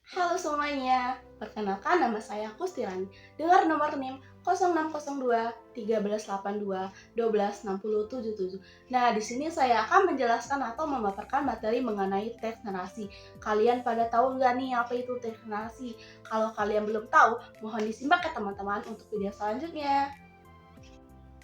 Halo semuanya, perkenalkan nama saya Kustiran. Dengar nomor NIM 0602 1382 126077. Nah, di sini saya akan menjelaskan atau memaparkan materi mengenai teks narasi. Kalian pada tahu nggak nih apa itu teks narasi? Kalau kalian belum tahu, mohon disimak ya teman-teman untuk video selanjutnya.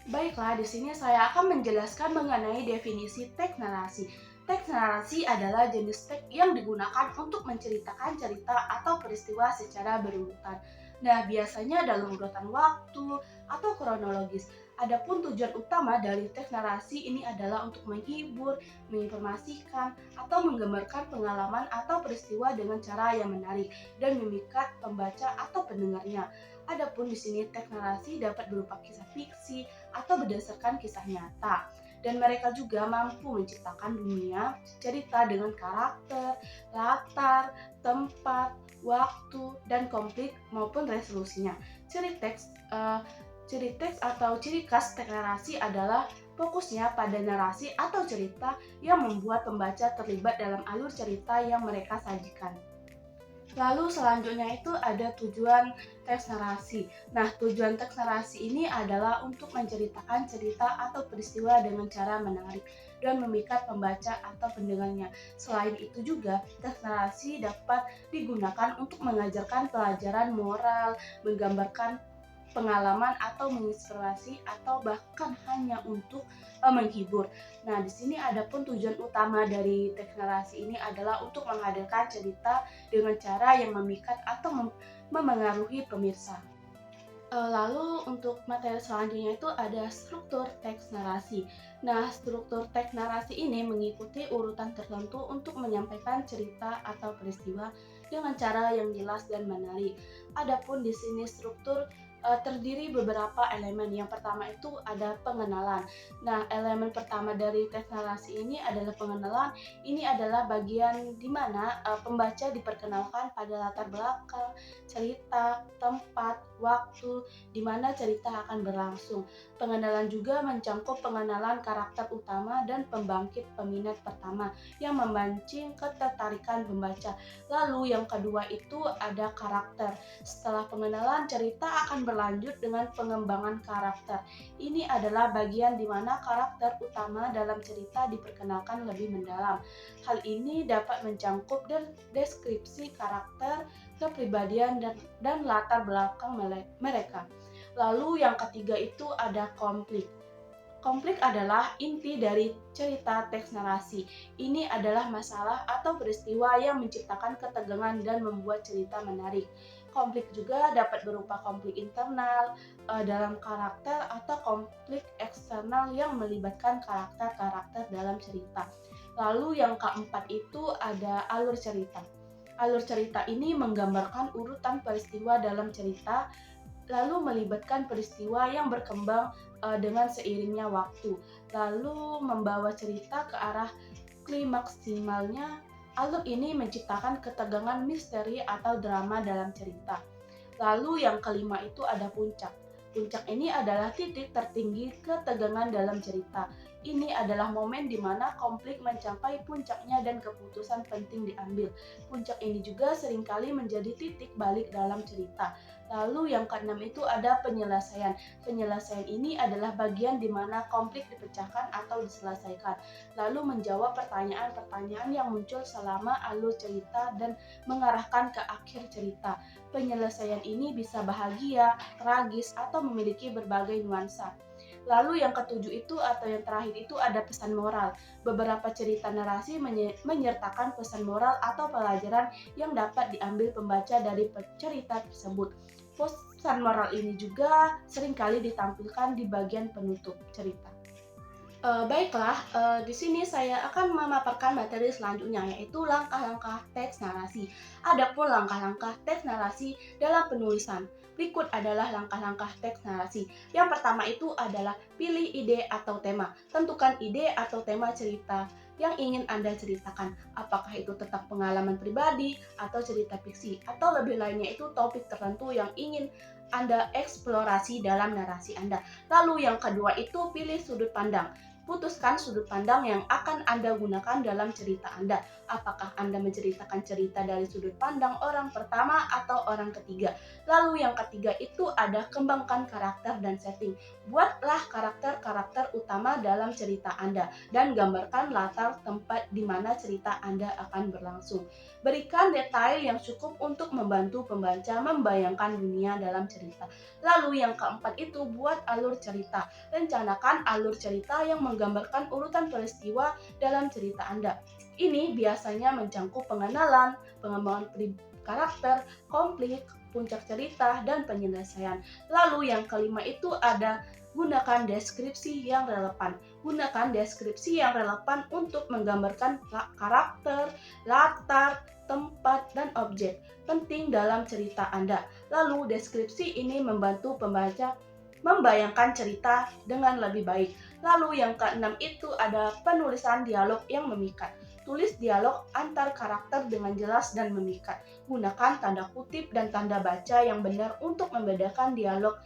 Baiklah, di sini saya akan menjelaskan mengenai definisi teks narasi. Teks narasi adalah jenis teks yang digunakan untuk menceritakan cerita atau peristiwa secara berurutan. Nah, biasanya dalam urutan waktu atau kronologis. Adapun tujuan utama dari teks narasi ini adalah untuk menghibur, menginformasikan, atau menggambarkan pengalaman atau peristiwa dengan cara yang menarik dan memikat pembaca atau pendengarnya. Adapun di sini teks narasi dapat berupa kisah fiksi, atau berdasarkan kisah nyata. Dan mereka juga mampu menciptakan dunia cerita dengan karakter, latar, tempat, waktu, dan konflik maupun resolusinya. Ciri teks atau ciri khas teks narasi adalah fokusnya pada narasi atau cerita yang membuat pembaca terlibat dalam alur cerita yang mereka sajikan. Lalu selanjutnya itu ada tujuan teks narasi. Nah, tujuan teks narasi ini adalah untuk menceritakan cerita atau peristiwa dengan cara menarik dan memikat pembaca atau pendengarnya. Selain itu juga, teks narasi dapat digunakan untuk mengajarkan pelajaran moral, menggambarkan pengalaman atau menginspirasi atau bahkan hanya untuk menghibur. Nah, di sini ada pun tujuan utama dari teks narasi ini adalah untuk menghadirkan cerita dengan cara yang memikat atau memengaruhi pemirsa. Lalu untuk materi selanjutnya itu ada struktur teks narasi. Nah, struktur teks narasi ini mengikuti urutan tertentu untuk menyampaikan cerita atau peristiwa dengan cara yang jelas dan menarik. Adapun di sini struktur terdiri beberapa elemen. Yang pertama itu ada pengenalan. Nah, elemen pertama dari teks narasi ini adalah pengenalan. Ini adalah bagian di mana pembaca diperkenalkan pada latar belakang, cerita, tempat, waktu, di mana cerita akan berlangsung. Pengenalan juga mencakup pengenalan karakter utama dan pembangkit peminat pertama yang memancing ketertarikan pembaca. Lalu yang kedua itu ada karakter. Setelah pengenalan, cerita akan berlanjut dengan pengembangan karakter. Ini adalah bagian di mana karakter utama dalam cerita diperkenalkan lebih mendalam. Hal ini dapat mencakup deskripsi karakter, kepribadian, dan latar belakang mereka. Lalu yang ketiga itu ada konflik. Konflik adalah inti dari cerita teks narasi. Ini adalah masalah atau peristiwa yang menciptakan ketegangan dan membuat cerita menarik. Konflik juga dapat berupa konflik internal dalam karakter atau konflik eksternal yang melibatkan karakter-karakter dalam cerita. Lalu yang keempat itu ada alur cerita. Alur cerita ini menggambarkan urutan peristiwa dalam cerita lalu melibatkan peristiwa yang berkembang dengan seiringnya waktu, lalu membawa cerita ke arah klimaksimalnya. Alur ini menciptakan ketegangan misteri atau drama dalam cerita. Lalu yang kelima itu ada puncak. Puncak ini adalah titik tertinggi ketegangan dalam cerita. Ini adalah momen di mana konflik mencapai puncaknya dan keputusan penting diambil. Puncak ini juga seringkali menjadi titik balik dalam cerita. Lalu yang keenam itu ada penyelesaian. Penyelesaian ini adalah bagian di mana konflik dipecahkan atau diselesaikan. Lalu menjawab pertanyaan-pertanyaan yang muncul selama alur cerita dan mengarahkan ke akhir cerita. Penyelesaian ini bisa bahagia, tragis, atau memiliki berbagai nuansa. Lalu yang ketujuh itu atau yang terakhir itu ada pesan moral. Beberapa cerita narasi menyertakan pesan moral atau pelajaran yang dapat diambil pembaca dari cerita tersebut. Pesan moral ini juga seringkali ditampilkan di bagian penutup cerita. Baiklah, di sini saya akan memaparkan materi selanjutnya, yaitu langkah-langkah teks narasi. Adapun langkah-langkah teks narasi dalam penulisan. Berikut adalah langkah-langkah teks narasi. Yang pertama itu adalah pilih ide atau tema. Tentukan ide atau tema cerita yang ingin Anda ceritakan. Apakah itu tentang pengalaman pribadi atau cerita fiksi, atau lebih lainnya itu topik tertentu yang ingin Anda eksplorasi dalam narasi Anda. Lalu yang kedua itu pilih sudut pandang. Putuskan sudut pandang yang akan Anda gunakan dalam cerita Anda. Apakah Anda menceritakan cerita dari sudut pandang orang pertama atau orang ketiga? Lalu yang ketiga itu ada kembangkan karakter dan setting. Buatlah karakter-karakter utama dalam cerita Anda dan gambarkan latar tempat di mana cerita Anda akan berlangsung. Berikan detail yang cukup untuk membantu pembaca membayangkan dunia dalam cerita. Lalu yang keempat itu buat alur cerita. Rencanakan alur cerita yang menggambarkan urutan peristiwa dalam cerita Anda. Ini biasanya mencangkup pengenalan, pengembangan karakter, konflik, puncak cerita, dan penyelesaian. Lalu yang kelima itu ada gunakan deskripsi yang relevan. Gunakan deskripsi yang relevan untuk menggambarkan karakter, latar, tempat, dan objek penting dalam cerita Anda. Lalu deskripsi ini membantu pembaca membayangkan cerita dengan lebih baik. Lalu yang keenam itu ada penulisan dialog yang memikat. Tulis dialog antar karakter dengan jelas dan memikat. Gunakan tanda kutip dan tanda baca yang benar untuk membedakan dialog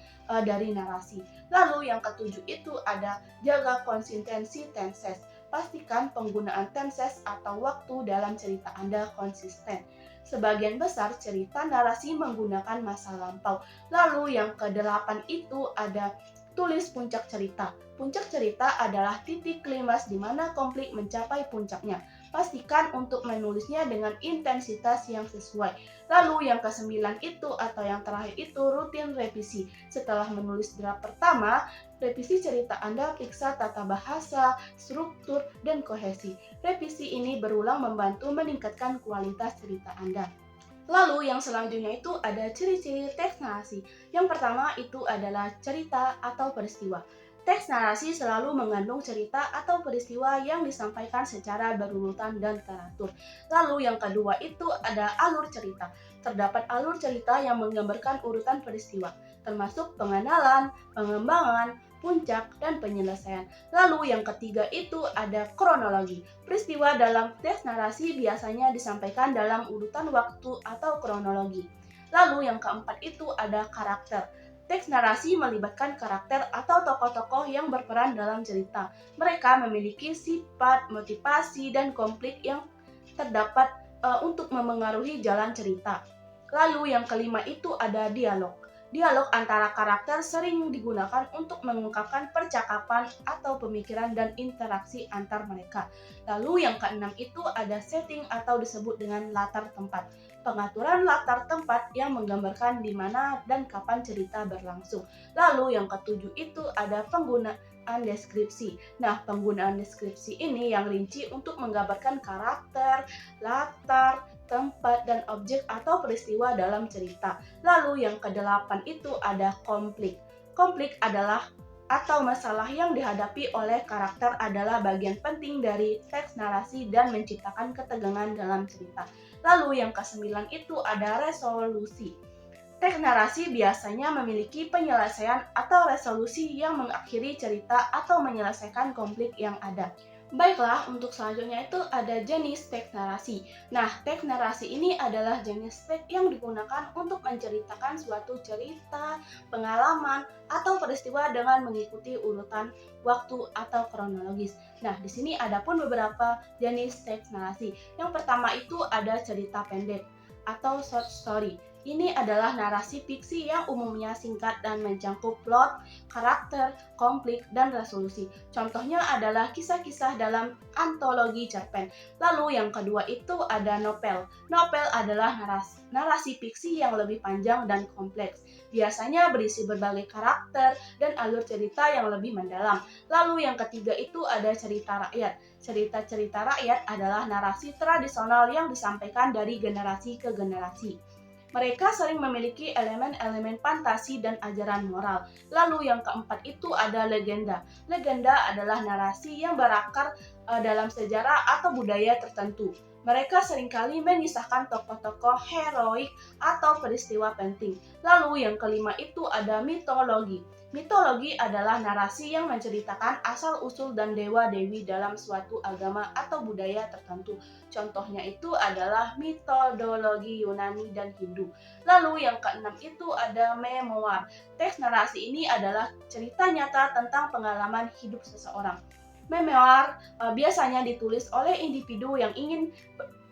dari narasi. Lalu yang ketujuh itu ada jaga konsistensi tenses. Pastikan penggunaan tenses atau waktu dalam cerita Anda konsisten. Sebagian besar cerita narasi menggunakan masa lampau. Lalu yang kedelapan itu ada tulis puncak cerita. Puncak cerita adalah titik klimaks di mana konflik mencapai puncaknya. Pastikan untuk menulisnya dengan intensitas yang sesuai. Lalu yang kesembilan itu atau yang terakhir itu rutin revisi. Setelah menulis draft pertama, revisi cerita Anda, periksa tata bahasa, struktur, dan kohesi. Revisi ini berulang membantu meningkatkan kualitas cerita Anda. Lalu yang selanjutnya itu ada ciri-ciri teks narasi. Yang pertama itu adalah cerita atau peristiwa. Teks narasi selalu mengandung cerita atau peristiwa yang disampaikan secara berurutan dan teratur. Lalu yang kedua itu ada alur cerita. Terdapat alur cerita yang menggambarkan urutan peristiwa, termasuk pengenalan, pengembangan, puncak, dan penyelesaian. Lalu yang ketiga itu ada kronologi. Peristiwa dalam teks narasi biasanya disampaikan dalam urutan waktu atau kronologi. Lalu yang keempat itu ada karakter. Teks narasi melibatkan karakter atau tokoh-tokoh yang berperan dalam cerita. Mereka memiliki sifat, motivasi, dan konflik yang terdapat untuk memengaruhi jalan cerita. Lalu yang kelima itu ada dialog. Dialog antara karakter sering digunakan untuk mengungkapkan percakapan atau pemikiran dan interaksi antar mereka. Lalu yang keenam itu ada setting atau disebut dengan latar tempat. Pengaturan latar tempat yang menggambarkan di mana dan kapan cerita berlangsung. Lalu yang ketujuh itu ada penggunaan deskripsi. Nah, penggunaan deskripsi ini yang rinci untuk menggambarkan karakter, latar, tempat, dan objek atau peristiwa dalam cerita. Lalu yang kedelapan itu ada konflik. Konflik adalah atau masalah yang dihadapi oleh karakter adalah bagian penting dari teks narasi dan menciptakan ketegangan dalam cerita. Lalu yang kesembilan itu ada resolusi. Teks narasi biasanya memiliki penyelesaian atau resolusi yang mengakhiri cerita atau menyelesaikan konflik yang ada. Baiklah, untuk selanjutnya itu ada jenis teks narasi. Nah, teks narasi ini adalah jenis teks yang digunakan untuk menceritakan suatu cerita, pengalaman, atau peristiwa dengan mengikuti urutan waktu atau kronologis. Nah, di sini ada pun beberapa jenis teks narasi. Yang pertama itu ada cerita pendek atau short story. Ini adalah narasi fiksi yang umumnya singkat dan mencangkup plot, karakter, konflik, dan resolusi. Contohnya adalah kisah-kisah dalam antologi cerpen. Lalu yang kedua itu ada novel. Novel adalah narasi fiksi yang lebih panjang dan kompleks. Biasanya berisi berbagai karakter dan alur cerita yang lebih mendalam. Lalu yang ketiga itu ada cerita rakyat. Cerita-cerita rakyat adalah narasi tradisional yang disampaikan dari generasi ke generasi. Mereka sering memiliki elemen-elemen fantasi dan ajaran moral. Lalu yang keempat itu ada legenda. Legenda adalah narasi yang berakar dalam sejarah atau budaya tertentu. Mereka seringkali menyisahkan tokoh-tokoh heroik atau peristiwa penting. Lalu yang kelima itu ada mitologi. Mitologi adalah narasi yang menceritakan asal-usul dan dewa-dewi dalam suatu agama atau budaya tertentu. Contohnya itu adalah mitologi Yunani dan Hindu. Lalu yang keenam itu ada memoir. Teks narasi ini adalah cerita nyata tentang pengalaman hidup seseorang. Memoir biasanya ditulis oleh individu yang ingin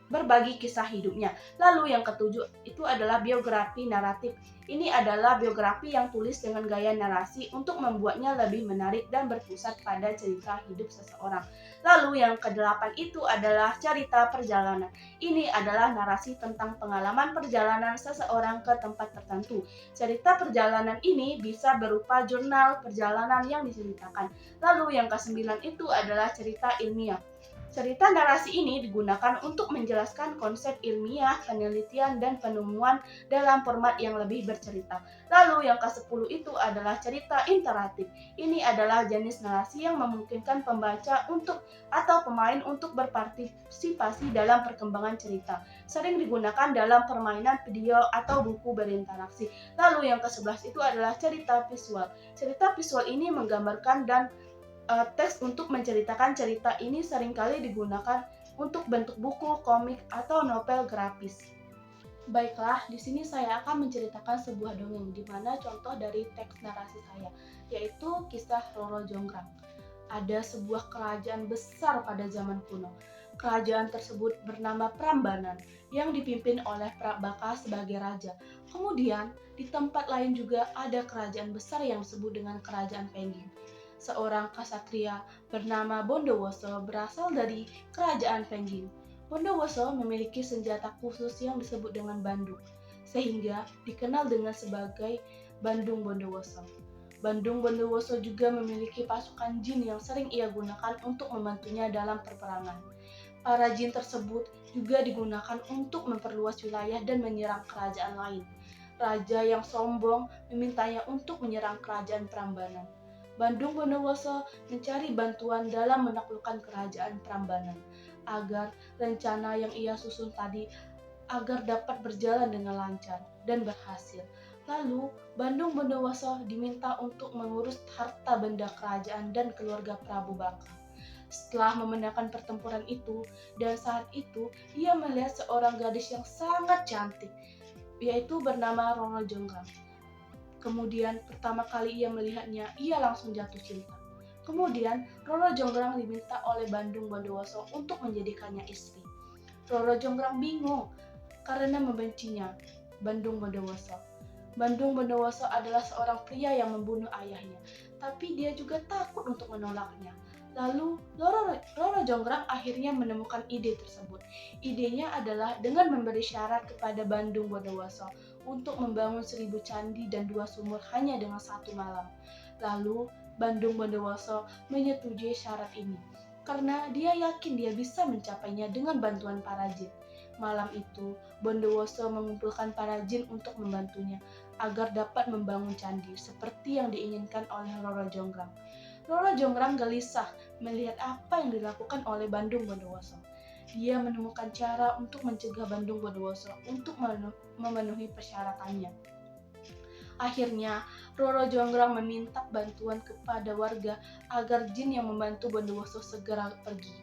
berbagi kisah hidupnya. Lalu yang ketujuh itu adalah biografi naratif. Ini adalah biografi yang tulis dengan gaya narasi untuk membuatnya lebih menarik dan berpusat pada cerita hidup seseorang. Lalu yang kedelapan itu adalah cerita perjalanan. Ini adalah narasi tentang pengalaman perjalanan seseorang ke tempat tertentu. Cerita perjalanan ini bisa berupa jurnal perjalanan yang diceritakan. Lalu yang kesembilan itu adalah cerita ilmiah. Cerita narasi ini digunakan untuk menjelaskan konsep ilmiah, penelitian, dan penemuan dalam format yang lebih bercerita. Lalu yang ke-10 itu adalah cerita interaktif. Ini adalah jenis narasi yang memungkinkan pembaca atau pemain untuk berpartisipasi dalam perkembangan cerita. Sering digunakan dalam permainan video atau buku berinteraksi. Lalu yang ke-11 itu adalah cerita visual. Cerita visual ini menggambarkan dan teks untuk menceritakan cerita ini seringkali digunakan untuk bentuk buku, komik, atau novel grafis. Baiklah, di sini saya akan menceritakan sebuah dongeng di mana contoh dari teks narasi saya, yaitu kisah Roro Jonggrang. Ada sebuah kerajaan besar pada zaman kuno. Kerajaan tersebut bernama Prambanan yang dipimpin oleh Prabaka sebagai raja. Kemudian, di tempat lain juga ada kerajaan besar yang disebut dengan Kerajaan Pengging. Seorang kasatria bernama Bondowoso berasal dari kerajaan Pengging. Bondowoso memiliki senjata khusus yang disebut dengan Bandung, sehingga dikenal dengan sebagai Bandung Bondowoso. Bandung Bondowoso juga memiliki pasukan jin yang sering ia gunakan untuk membantunya dalam peperangan. Para jin tersebut juga digunakan untuk memperluas wilayah dan menyerang kerajaan lain. Raja yang sombong memintanya untuk menyerang kerajaan Prambanan. Bandung Bondowoso mencari bantuan dalam menaklukkan kerajaan Prambanan agar rencana yang ia susun tadi agar dapat berjalan dengan lancar dan berhasil. Lalu, Bandung Bondowoso diminta untuk mengurus harta benda kerajaan dan keluarga Prabu Baka. Setelah memenangkan pertempuran itu, dan saat itu ia melihat seorang gadis yang sangat cantik, yaitu bernama Roro Jonggrang. Kemudian pertama kali ia melihatnya, ia langsung jatuh cinta. Kemudian Roro Jonggrang diminta oleh Bandung Bondowoso untuk menjadikannya istri. Roro Jonggrang bingung karena membencinya Bandung Bondowoso. Bandung Bondowoso adalah seorang pria yang membunuh ayahnya, tapi dia juga takut untuk menolaknya. Lalu Roro Jonggrang akhirnya menemukan ide tersebut. Idenya adalah dengan memberi syarat kepada Bandung Bondowoso untuk membangun 1000 candi dan 2 sumur hanya dengan 1 malam. Lalu Bandung Bondowoso menyetujui syarat ini karena dia yakin dia bisa mencapainya dengan bantuan para jin. Malam itu, Bondowoso mengumpulkan para jin untuk membantunya agar dapat membangun candi seperti yang diinginkan oleh Roro Jonggrang. Roro Jonggrang gelisah melihat apa yang dilakukan oleh Bandung Bondowoso. Dia menemukan cara untuk mencegah Bandung Bondowoso untuk memenuhi persyaratannya. Akhirnya, Roro Jonggrang meminta bantuan kepada warga agar jin yang membantu Bondowoso segera pergi.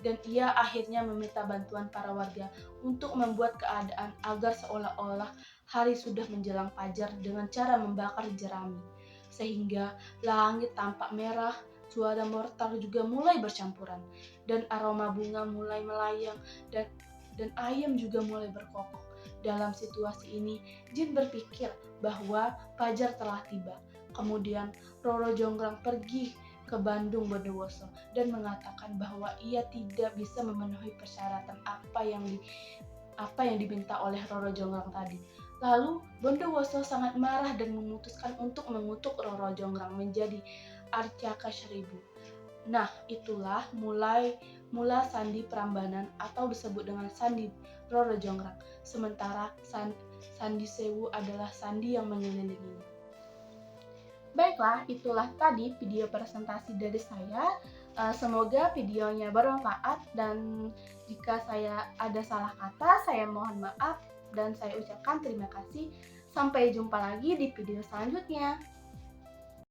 Dan ia akhirnya meminta bantuan para warga untuk membuat keadaan agar seolah-olah hari sudah menjelang fajar dengan cara membakar jerami. Sehingga langit tampak merah, suara mortar juga mulai bercampuran, dan aroma bunga mulai melayang, dan ayam juga mulai berkokok. Dalam situasi ini, jin berpikir bahwa fajar telah tiba. Kemudian Roro Jonggrang pergi ke Bandung Bondowoso dan mengatakan bahwa ia tidak bisa memenuhi persyaratan apa yang diminta oleh Roro Jonggrang tadi. Lalu Bondowoso sangat marah dan memutuskan untuk mengutuk Roro Jonggrang menjadi Arcaka 1000. Nah, itulah mula Sandi Prambanan atau disebut dengan Sandi Roro Jonggrang. Sementara Sandi Sewu adalah sandi yang mengelilinginya. Baiklah, itulah tadi video presentasi dari saya. Semoga videonya bermanfaat, dan jika saya ada salah kata, saya mohon maaf dan saya ucapkan terima kasih. Sampai jumpa lagi di video selanjutnya.